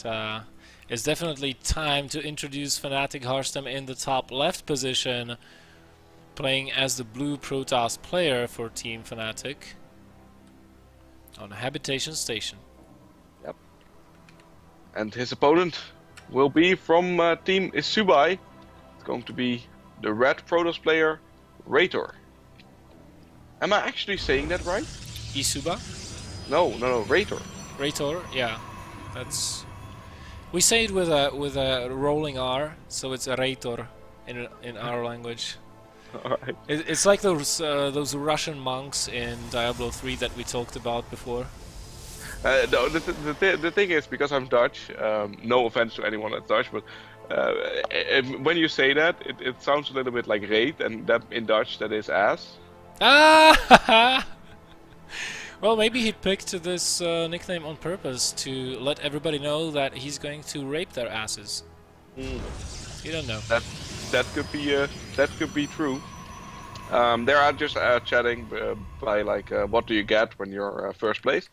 it's definitely time to introduce Fnatc Harstem in the top left position, playing as the blue Protoss player for Team Fnatc on a habitation station. Yep. And his opponent will be from Team eSubal. It's going to be the red Protoss player, ReiToR. Am I actually saying that right? eSubal? No, ReiToR. ReiToR, yeah. That's... We say it with a rolling R, so it's a ReiToR in our language. Alright. It's like those Russian monks in Diablo 3 that we talked about before. No, the thing is, because I'm Dutch, no offense to anyone that's Dutch, but when you say that, it sounds a little bit like reet, and that in Dutch that is ass. Ah! Well, maybe he picked this nickname on purpose to let everybody know that he's going to rape their asses. You don't know. That could be true. They are just chatting by like, what do you get when you're first place?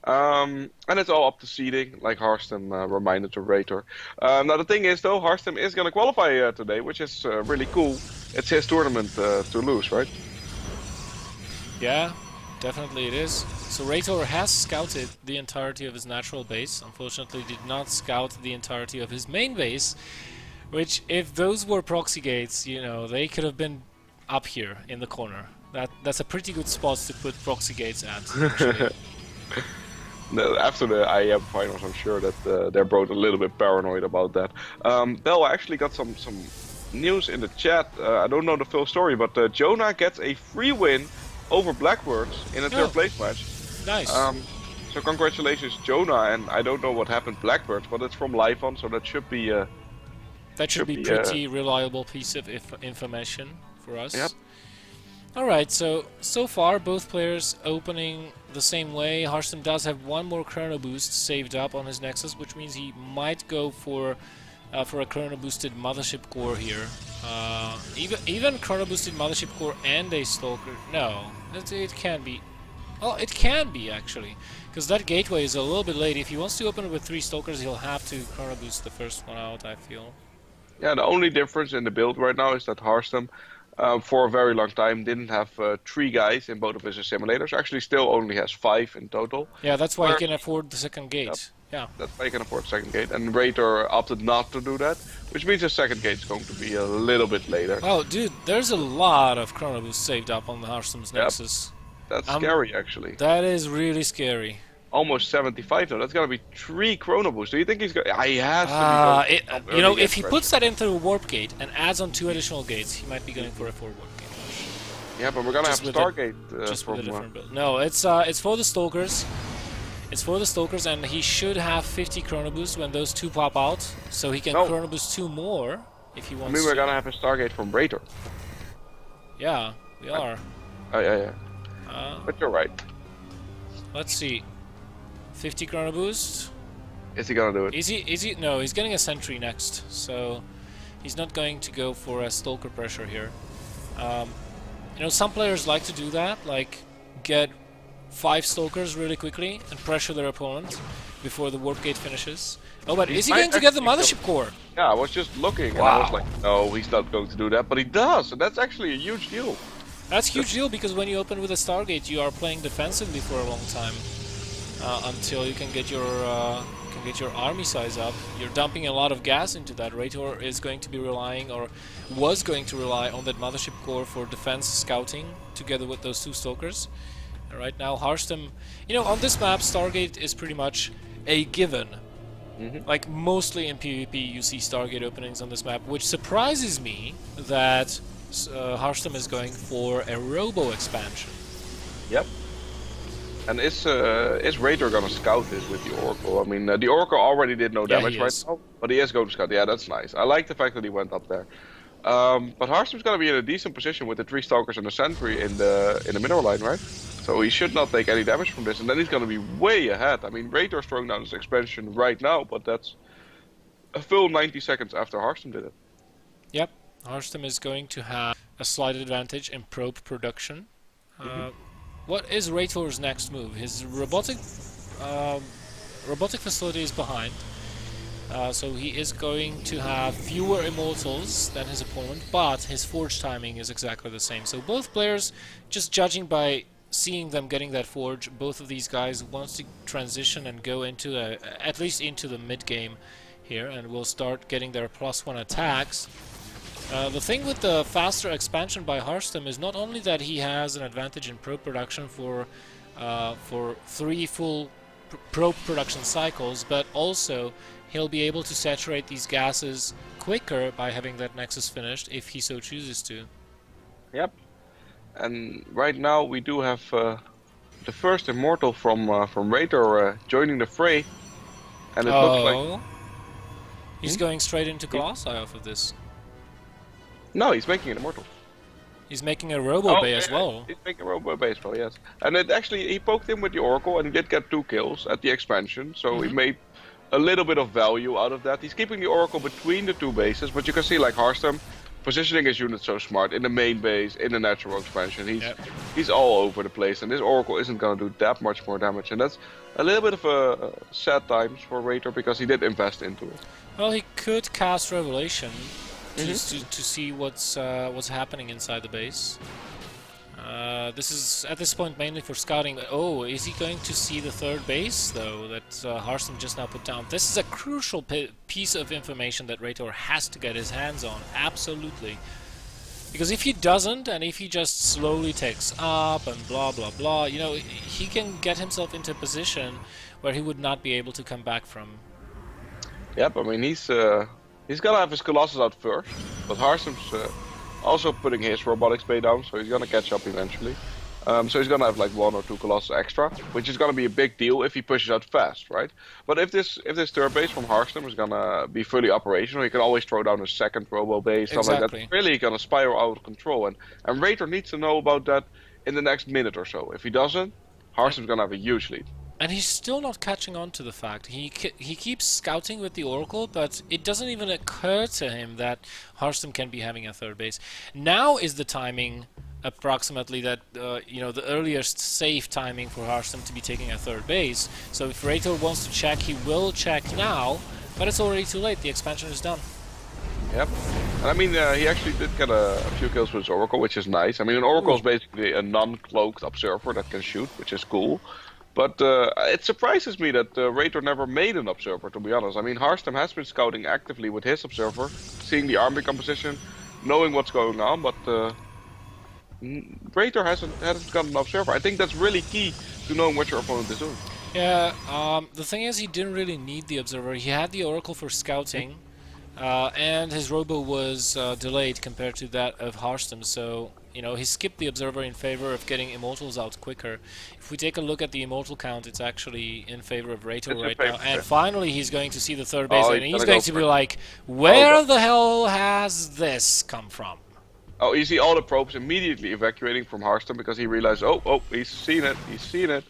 And it's all up to seeding, like Harstem reminded to ReiToR. Now the thing is though, Harstem is gonna qualify today, which is really cool. It's his tournament to lose, right? Yeah, definitely it is. So ReiToR has scouted the entirety of his natural base. Unfortunately did not scout the entirety of his main base, which if those were proxy gates, you know, they could have been up here in the corner. That's a pretty good spot to put proxy gates at. No, after the IEM finals, I'm sure that they're both a little bit paranoid about that. Bell, I actually got some news in the chat. I don't know the full story, but Jonah gets a free win over Blackbirds in a third place match. Nice. So congratulations, Jonah. And I don't know what happened Blackbirds, but it's from Livon, so that should be that should be pretty reliable piece of information for us. Yep. Alright, so far both players opening the same way. Harstem does have one more Chrono Boost saved up on his Nexus, which means he might go for a Chrono Boosted Mothership Core here. Even Chrono Boosted Mothership Core and a Stalker. No, it can be. Well, it can be actually, because that gateway is a little bit late. If he wants to open it with 3 Stalkers, he'll have to Chrono Boost the first one out, I feel. Yeah, the only difference in the build right now is that Harstem, for a very long time, didn't have 3 guys in both of his simulators. Actually, still only has 5 in total. Yeah, that's why he can afford the second gate. Yep. Yeah. That's why he can afford the second gate. And ReiToR opted not to do that, which means the second gate is going to be a little bit later. Oh, dude, there's a lot of Chrono Boost saved up on the Harstem's Nexus. That's scary, actually. That is really scary. Almost 75 though. That's gonna be 3 Chrono Boosts. Do you think he's gonna? He has to be going you know, if he puts that into a warp gate and adds on 2 additional gates, he might be going for a 4 warp gate. Yeah, but we're gonna have Stargate. Just with a different build. No, it's for the Stalkers. It's for the Stalkers, and he should have 50 Chrono Boosts when those 2 pop out, so he can Chrono Boost 2 more if he wants. I mean, we're gonna have a Stargate from ReiToR. Yeah, we are. Oh yeah. But you're right. Let's see. 50 Chrono Boost. Is he gonna do it? Is he? No, he's getting a Sentry next, so he's not going to go for a Stalker pressure here. You know, some players like to do that, like get 5 Stalkers really quickly and pressure their opponent before the warp gate finishes. Oh, but is he going to get the Mothership Core? Yeah, I was just looking and I was like, no, he's not going to do that, but he does, and that's actually a huge deal. That's a huge deal, because when you open with a Stargate, you are playing defensively for a long time until you can get your army size up. You're dumping a lot of gas into that. ReiToR is going to be relying, or was going to rely, on that Mothership Core for defense scouting together with those 2 Stalkers. And right now, Harstem, you know, on this map, Stargate is pretty much a given. Like, mostly in PvP, you see Stargate openings on this map, which surprises me that Harstem is going for a Robo expansion. Yep. And is ReiToR gonna scout this with the Oracle? I mean, the Oracle already did no damage right now, but he is going to scout. Yeah, that's nice. I like the fact that he went up there. But Harstem's gonna be in a decent position with the 3 Stalkers and the Sentry in the mineral line, right? So he should not take any damage from this, and then he's gonna be way ahead. I mean, ReiToR's throwing down his expansion right now, but that's a full 90 seconds after Harstem did it. Yep, Harstem is going to have a slight advantage in probe production. What is ReiToR's next move? His robotic facility is behind. So he is going to have fewer immortals than his opponent, but his forge timing is exactly the same. So both players, just judging by seeing them getting that forge, both of these guys wants to transition and go into at least into the mid game here, and will start getting their +1 attacks. The thing with the faster expansion by Harstem is not only that he has an advantage in probe production for 3 full probe production cycles, but also he'll be able to saturate these gases quicker by having that Nexus finished if he so chooses to. Yep. And right now we do have the first immortal from ReiToR joining the fray, and it looks like he's going straight into Colossi off of this. No, he's making an immortal. He's making a Robo Bay as well. He's making a Robo Bay as well, yes. And it actually, he poked him with the Oracle and he did get 2 kills at the expansion, so he made a little bit of value out of that. He's keeping the Oracle between the 2 bases, but you can see, like Harstem, positioning his units so smart in the main base, in the natural expansion. He's all over the place, and this Oracle isn't going to do that much more damage, and that's a little bit of a sad times for ReiToR because he did invest into it. Well, he could cast Revelation to see what's happening inside the base. This is at this point mainly for scouting. Oh, is he going to see the 3rd base though that Harstem just now put down? This is a crucial piece of information that ReiToR has to get his hands on, absolutely. Because if he doesn't, and if he just slowly takes up and blah blah blah, you know, he can get himself into a position where he would not be able to come back from. Yep, I mean he's gonna have his Colossus out first, but Harstem's also putting his Robotics Bay down, so he's gonna catch up eventually. So he's gonna have like 1 or 2 Colossus extra, which is gonna be a big deal if he pushes out fast, right? But if this 3rd base from Harstem is gonna be fully operational, he can always throw down a 2nd Robo Bay, stuff like that. It's really gonna spiral out of control, and ReiToR needs to know about that in the next minute or so. If he doesn't, Harstem's gonna have a huge lead. And he's still not catching on to the fact. He keeps scouting with the Oracle, but it doesn't even occur to him that Harstem can be having a 3rd base. Now is the timing, approximately, that you know, the earliest safe timing for Harstem to be taking a 3rd base. So if ReiToR wants to check, he will check now, but it's already too late. The expansion is done. Yep. And I mean, he actually did get a few kills with his Oracle, which is nice. I mean, an Oracle is basically a non-cloaked observer that can shoot, which is cool. But it surprises me that ReiToR never made an observer, to be honest. I mean, Harstem has been scouting actively with his observer, seeing the army composition, knowing what's going on, but ReiToR hasn't got an observer. I think that's really key to knowing what your opponent is doing. Yeah, the thing is, he didn't really need the observer. He had the Oracle for scouting, and his Robo was delayed compared to that of Harstem, so you know, he skipped the observer in favor of getting immortals out quicker. If we take a look at the immortal count, it's actually in favor of ReiToR right now. And finally, he's going to see the 3rd base, and he's going to be like, where the hell has this come from? Oh, you see all the probes immediately evacuating from Harstem because he realized, oh, he's seen it.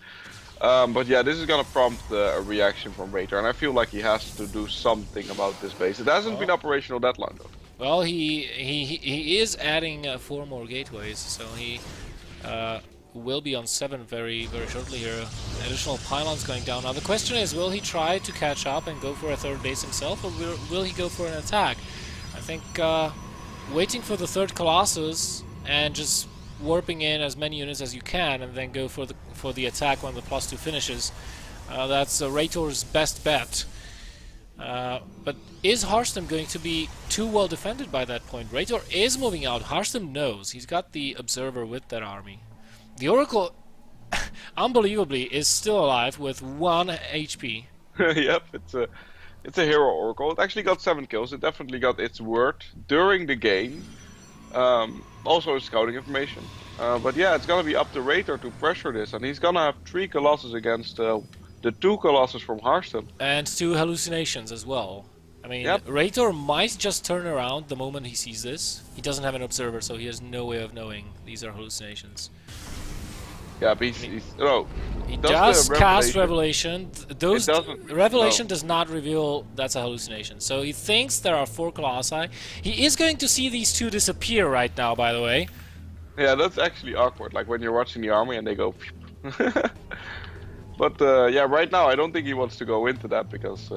But yeah, this is gonna prompt a reaction from ReiToR, and I feel like he has to do something about this base. It hasn't been operational that long though. Well, he is adding 4 more gateways, so he will be on 7 very shortly here. Additional pylons going down. Now the question is, will he try to catch up and go for a 3rd base himself, or will he go for an attack? I think waiting for the 3rd Colossus and just warping in as many units as you can, and then go for the attack when the +2 finishes. That's ReiToR's best bet. But is Harstem going to be too well defended by that point? ReiToR is moving out. Harstem knows. He's got the observer with that army. The Oracle, unbelievably, is still alive with 1 HP. Yep, it's a hero Oracle. It actually got 7 kills. It definitely got its word during the game. Also scouting information. But yeah, it's gonna be up to ReiToR to pressure this, and he's gonna have 3 Colossus against the 2 Colossus from Harstem. And 2 hallucinations as well. I mean, ReiToR might just turn around the moment he sees this. He doesn't have an observer, so he has no way of knowing these are hallucinations. Yeah, but he does cast Revelation. Revelation does not reveal that's a hallucination. So he thinks there are 4 Colossi. He is going to see these 2 disappear right now, by the way. Yeah, that's actually awkward. Like when you're watching the army and they go. But yeah, right now I don't think he wants to go into that because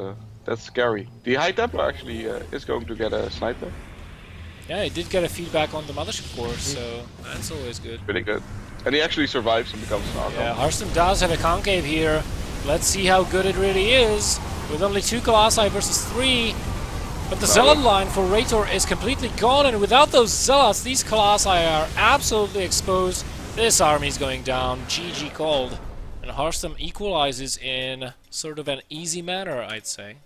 That's scary. The High Templar actually is going to get a sniper. Yeah, he did get a feedback on the Mothership Core, so that's always good. Pretty good. And he actually survives and becomes an Archon. Yeah, Harstem does have a concave here. Let's see how good it really is. With only 2 Colossi versus 3. But the Zealot line for ReiToR is completely gone, and without those Zealots, these Colossi are absolutely exposed. This army's going down. GG called. And Harstem equalizes in sort of an easy manner, I'd say.